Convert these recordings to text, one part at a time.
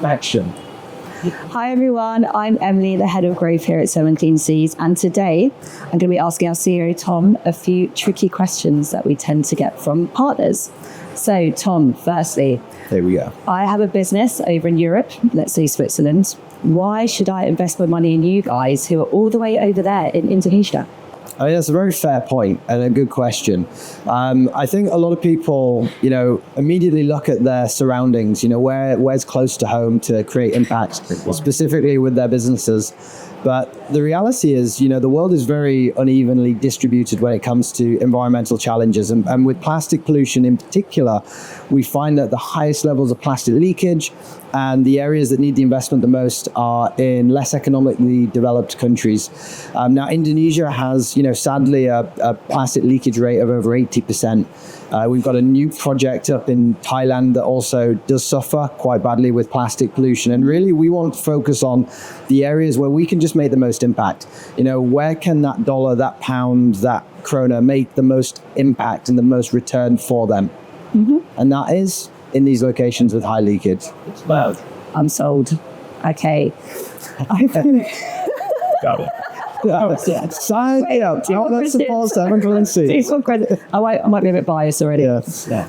Action. Hi everyone, I'm Emily, the head of growth here at Seven Clean Seas, and today I'm going to be asking our CEO Tom a few tricky questions that we tend to get from partners. So Tom, firstly, There we go. I have a business over in Europe, let's say Switzerland. Why should I invest my money in you guys who are all the way over there in Indonesia? I mean, that's a very fair point and a good question. I think a lot of people, immediately look at their surroundings, where's close to home to create impact, specifically with their businesses. But the reality is, the world is very unevenly distributed when it comes to environmental challenges. And with plastic pollution in particular, we find that the highest levels of plastic leakage and the areas that need the investment the most are in less economically developed countries. Now, Indonesia has, sadly, a plastic leakage rate of over 80%. We've got a new project up in Thailand that also does suffer quite badly with plastic pollution. And really, we want to focus on the areas where we can just make the most impact. Where can that dollar, that pound, that krona make the most impact and the most return for them? Mm-hmm. And that is in these locations with high leakage. It's loud. I'm sold. Okay. Got it. Sign me up. Let's support Seven Clean Seas. I might be a bit biased already. Yeah.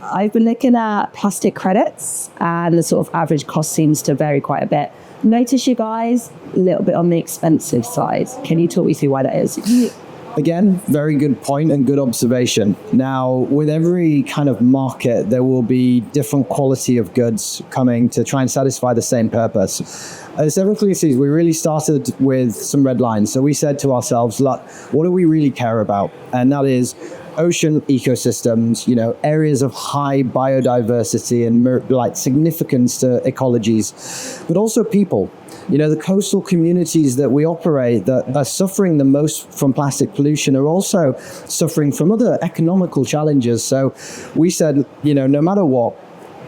I've been looking at plastic credits, and the sort of average cost seems to vary quite a bit. Notice you guys a little bit on the expensive side. Can you talk me through why that is? Again, very good point and good observation. Now, with every kind of market, there will be different quality of goods coming to try and satisfy the same purpose. At Seven Clean Seas, we really started with some red lines. So we said to ourselves, look, what do we really care about? And that is ocean ecosystems, areas of high biodiversity and significance to ecologies, but also people. The coastal communities that we operate that are suffering the most from plastic pollution are also suffering from other economical challenges. So we said, no matter what,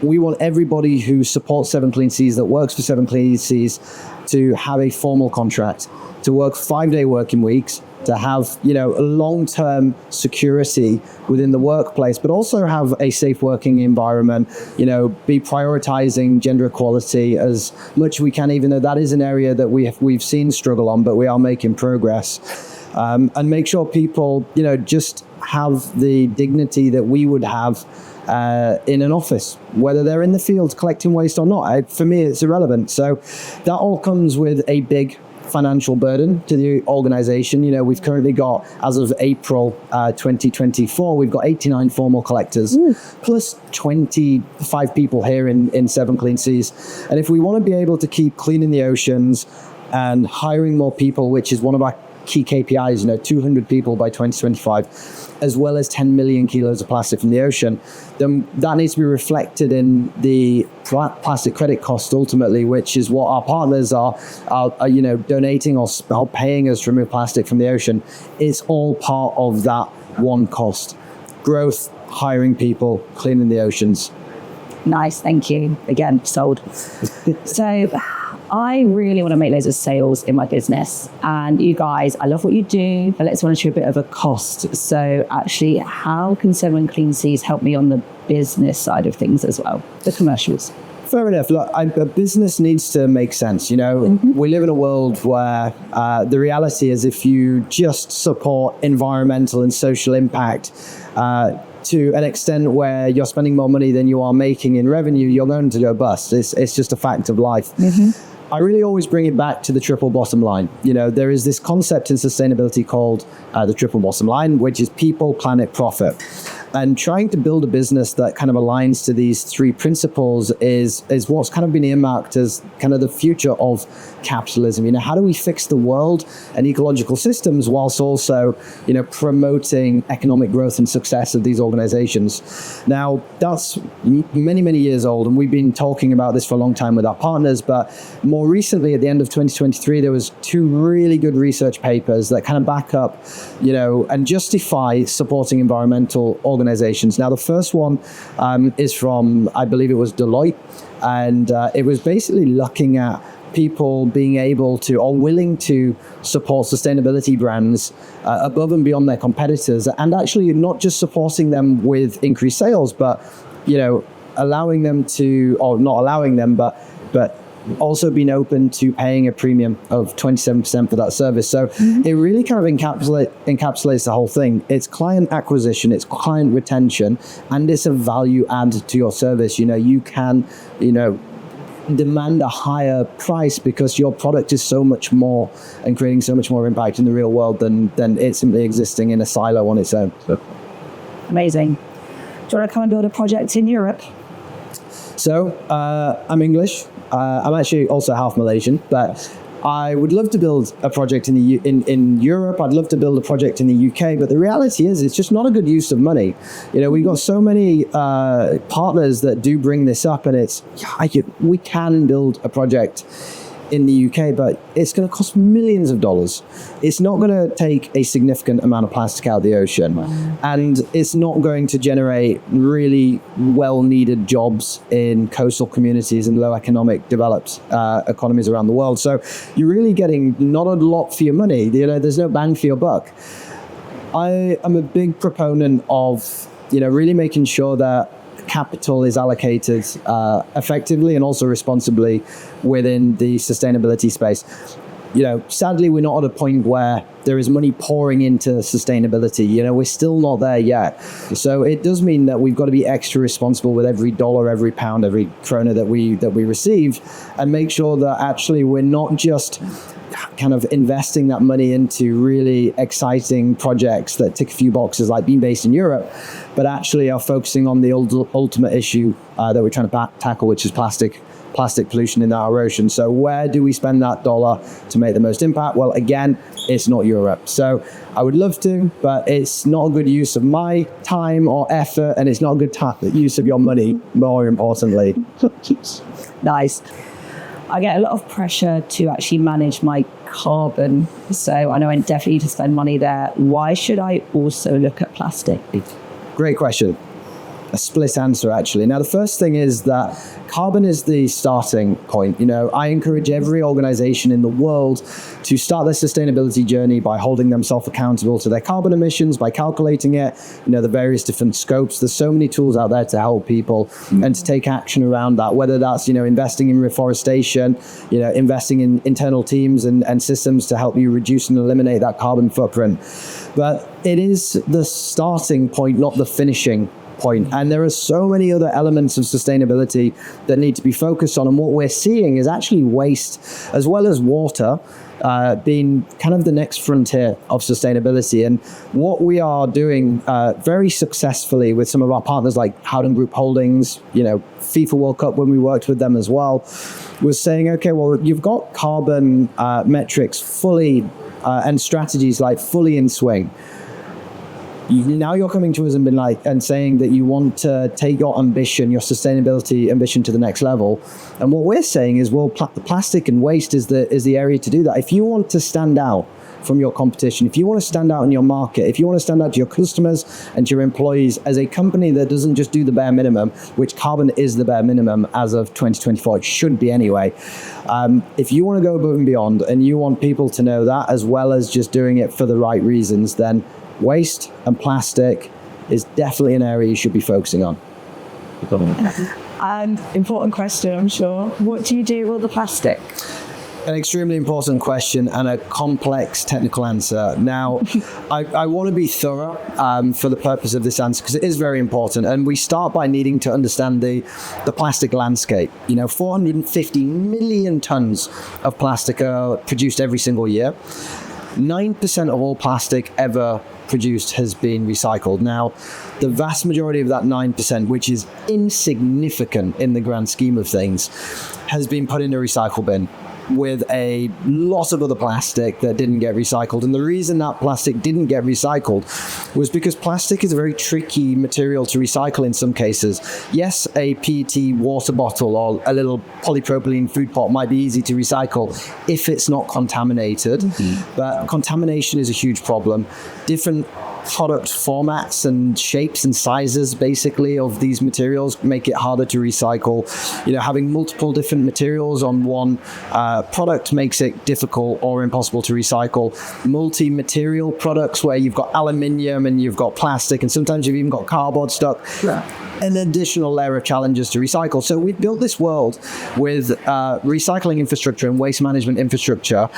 we want everybody who supports Seven Clean Seas, that works for Seven Clean Seas, to have a formal contract, to work 5-day working weeks, to have, a long-term security within the workplace, but also have a safe working environment, be prioritizing gender equality as much as we can, even though that is an area that we've seen struggle on, but we are making progress. And make sure people, just have the dignity that we would have in an office, whether they're in the field collecting waste or not. For me, it's irrelevant. So that all comes with a big financial burden to the organization. We've currently got, as of April 2024, we've got 89 formal collectors, plus 25 people here in Seven Clean Seas. And if we want to be able to keep cleaning the oceans and hiring more people, which is one of our key KPIs, 200 people by 2025, as well as 10 million kilos of plastic from the ocean, then that needs to be reflected in the plastic credit cost ultimately, which is what our partners are donating or paying us to remove plastic from the ocean. It's all part of that one cost: growth, hiring people, cleaning the oceans. Nice, thank you. Again, sold. So I really want to make loads of sales in my business. And you guys, I love what you do, but let's run through a bit of a cost. So actually, how can Seven Clean Seas help me on the business side of things as well, the commercials? Fair enough. Look, a business needs to make sense. We live in a world where the reality is if you just support environmental and social impact to an extent where you're spending more money than you are making in revenue, you're going to go bust. It's just a fact of life. Mm-hmm. I really always bring it back to the triple bottom line. There is this concept in sustainability called the triple bottom line, which is people, planet, profit. And trying to build a business that kind of aligns to these three principles is what's kind of been earmarked as kind of the future of capitalism. How do we fix the world and ecological systems whilst also, promoting economic growth and success of these organizations? Now, that's many, many years old, and we've been talking about this for a long time with our partners, but more recently, at the end of 2023, there was 2 really good research papers that kind of back up, and justify supporting environmental organizations. Now, the first one is from, I believe it was Deloitte, and it was basically looking at people being able to or willing to support sustainability brands above and beyond their competitors, and actually not just supporting them with increased sales, but allowing them to, or not allowing them, but also being open to paying a premium of 27% for that service. So it really kind of encapsulates the whole thing. It's client acquisition, it's client retention, and it's a value add to your service. You can, demand a higher price because your product is so much more and creating so much more impact in the real world than it simply existing in a silo on its own. So. Amazing. Do you want to come and build a project in Europe? So I'm English. I'm actually also half Malaysian, but I would love to build a project in Europe. I'd love to build a project in the UK, but the reality is it's just not a good use of money. We've got so many partners that do bring this up, and we can build a project in the UK, but it's going to cost millions of dollars. It's not going to take a significant amount of plastic out of the ocean. Wow. And it's not going to generate really well-needed jobs in coastal communities and low economic developed economies around the world. So you're really getting not a lot for your money. There's no bang for your buck. I am a big proponent of, really making sure that capital is allocated effectively and also responsibly within the sustainability space. Sadly, we're not at a point where there is money pouring into sustainability. We're still not there yet. So it does mean that we've got to be extra responsible with every dollar, every pound, every krona that we receive, and make sure that actually we're not just kind of investing that money into really exciting projects that tick a few boxes, like being based in Europe, but actually are focusing on the ultimate issue that we're trying to tackle, which is plastic pollution in our ocean. So where do we spend that dollar to make the most impact? Well, again, it's not Europe. So I would love to, but it's not a good use of my time or effort, and it's not a good use of your money, more importantly. Nice. I get a lot of pressure to actually manage my carbon. So I know I definitely need to spend money there. Why should I also look at plastic? Great question. A split answer, actually. Now, the first thing is that carbon is the starting point. I encourage every organization in the world to start their sustainability journey by holding themselves accountable to their carbon emissions, by calculating it, the various different scopes. There's so many tools out there to help people and to take action around that, whether that's, investing in reforestation, investing in internal teams and systems to help you reduce and eliminate that carbon footprint. But it is the starting point, not the finishing point. And there are so many other elements of sustainability that need to be focused on. And what we're seeing is actually waste, as well as water, being kind of the next frontier of sustainability. And what we are doing very successfully with some of our partners like Howden Group Holdings, FIFA World Cup, when we worked with them as well, was saying, okay, well, you've got carbon metrics fully and strategies like fully in swing. Now you're coming to us and saying that you want to take your sustainability ambition to the next level. And what we're saying is, well, plastic and waste is the area to do that. If you want to stand out from your competition, if you want to stand out in your market, if you want to stand out to your customers and to your employees as a company that doesn't just do the bare minimum, which carbon is the bare minimum as of 2024, it should be anyway. If you want to go above and beyond and you want people to know that, as well as just doing it for the right reasons, then waste and plastic is definitely an area you should be focusing on. And important question, I'm sure. What do you do with all the plastic? An extremely important question and a complex technical answer. Now, I want to be thorough for the purpose of this answer because it is very important. And we start by needing to understand the plastic landscape. 450 million tons of plastic are produced every single year. 9% of all plastic ever produced has been recycled. Now, the vast majority of that 9%, which is insignificant in the grand scheme of things, has been put in a recycle bin with a lot of other plastic that didn't get recycled. And the reason that plastic didn't get recycled was because plastic is a very tricky material to recycle in some cases. Yes, a PET water bottle or a little polypropylene food pot might be easy to recycle if it's not contaminated, but contamination is a huge problem. Different product formats and shapes and sizes basically of these materials make it harder to recycle. Having multiple different materials on one product makes it difficult or impossible to recycle. Multi-material products where you've got aluminium and you've got plastic and sometimes you've even got cardboard stuck. Yeah. an additional layer of challenges to recycle. So we've built this world with recycling infrastructure and waste management infrastructure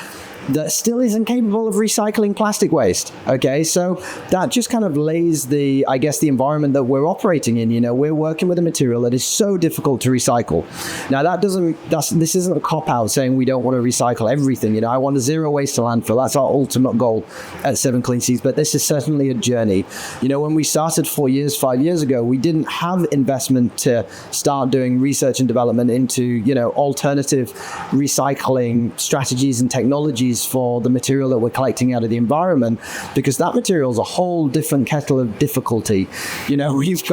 that still isn't capable of recycling plastic waste. Okay, so that just kind of lays the environment that we're operating in. We're working with a material that is so difficult to recycle. Now this isn't a cop-out saying we don't want to recycle everything. I want a zero waste to landfill. That's our ultimate goal at 7 Clean Seas, but this is certainly a journey. When we started 5 years ago, we didn't have investment to start doing research and development into, alternative recycling strategies and technologies for the material that we're collecting out of the environment, because that material is a whole different kettle of difficulty. We've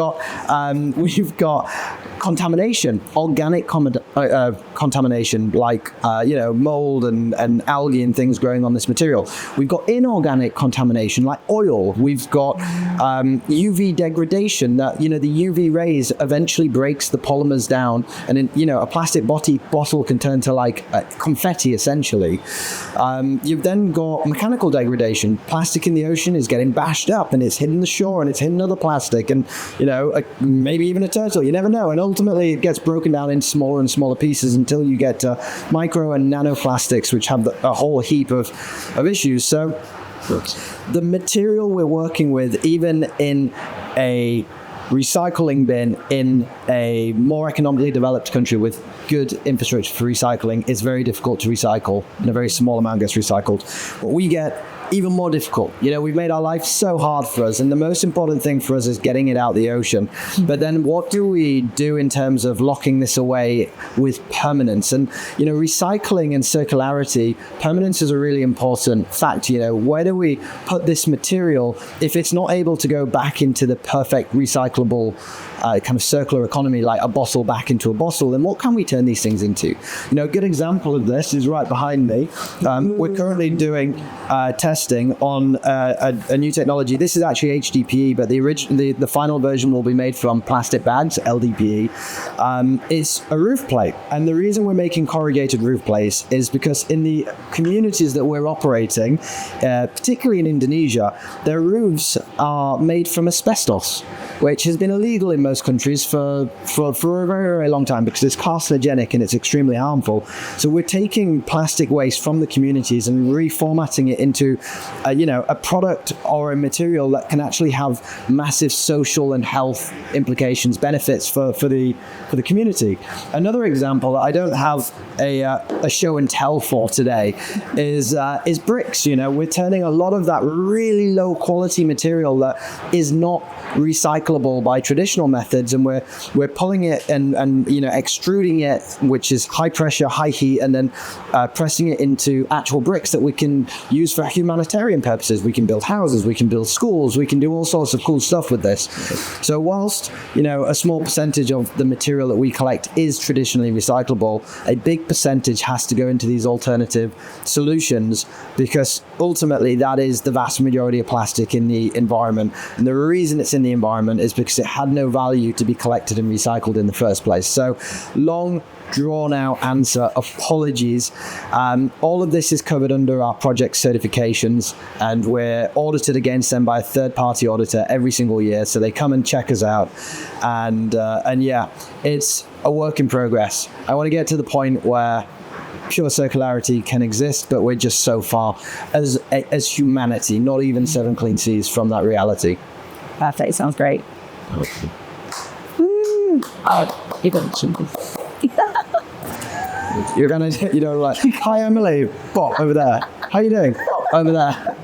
got contamination, organic contamination, like mold and algae and things growing on this material. We've got inorganic contamination, like oil. We've got UV degradation, that the UV rays eventually breaks the polymers down, and a plastic bottle can turn to like confetti essentially. You've then got mechanical degradation. Plastic in the ocean is getting bashed up and it's hitting the shore and it's hitting other plastic and maybe even a turtle. You never know. And ultimately it gets broken down in smaller and smaller pieces until you get to micro and nanoplastics, which have a whole heap of issues. So the material we're working with, even in a recycling bin in a more economically developed country with good infrastructure for recycling, is very difficult to recycle, and a very small amount gets recycled. What we get even more difficult. We've made our life so hard for us, and the most important thing for us is getting it out the ocean. But then what do we do in terms of locking this away with permanence? And, recycling and circularity, permanence is a really important fact. Where do we put this material if it's not able to go back into the perfect recyclable kind of circular economy, like a bottle back into a bottle, then what can we turn these things into? A good example of this is right behind me. We're currently doing testing on a new technology. This is actually HDPE, but the final version will be made from plastic bags, LDPE. It's a roof plate, and the reason we're making corrugated roof plates is because in the communities that we're operating, particularly in Indonesia, their roofs are made from asbestos, which has been illegal in most countries for a very, very long time because it's carcinogenic and it's extremely harmful. So we're taking plastic waste from the communities and reformatting it into a product or a material that can actually have massive social and health implications, benefits for the community. Another example that I don't have a show and tell for today is bricks. We're turning a lot of that really low quality material that is not recyclable by traditional methods, and we're pulling it and extruding it, which is high pressure, high heat, and then pressing it into actual bricks that we can use for humanitarian purposes. We can build houses, we can build schools, we can do all sorts of cool stuff with this. So whilst a small percentage of the material that we collect is traditionally recyclable, a big percentage has to go into these alternative solutions, because ultimately that is the vast majority of plastic in the environment. And the reason it's in the environment is because it had no value to be collected and recycled in the first place. So long drawn out answer, apologies. All of this is covered under our project certifications, and we're audited against them by a third-party auditor every single year. So they come and check us out, and yeah, it's a work in progress. I want to get to the point where pure circularity can exist, but we're just so far as humanity, not even 7 Clean Seas, from that reality. Perfect. Sounds great. Oh, you got You're gonna, like, hi Emily, Bob over there. How you doing? Over there.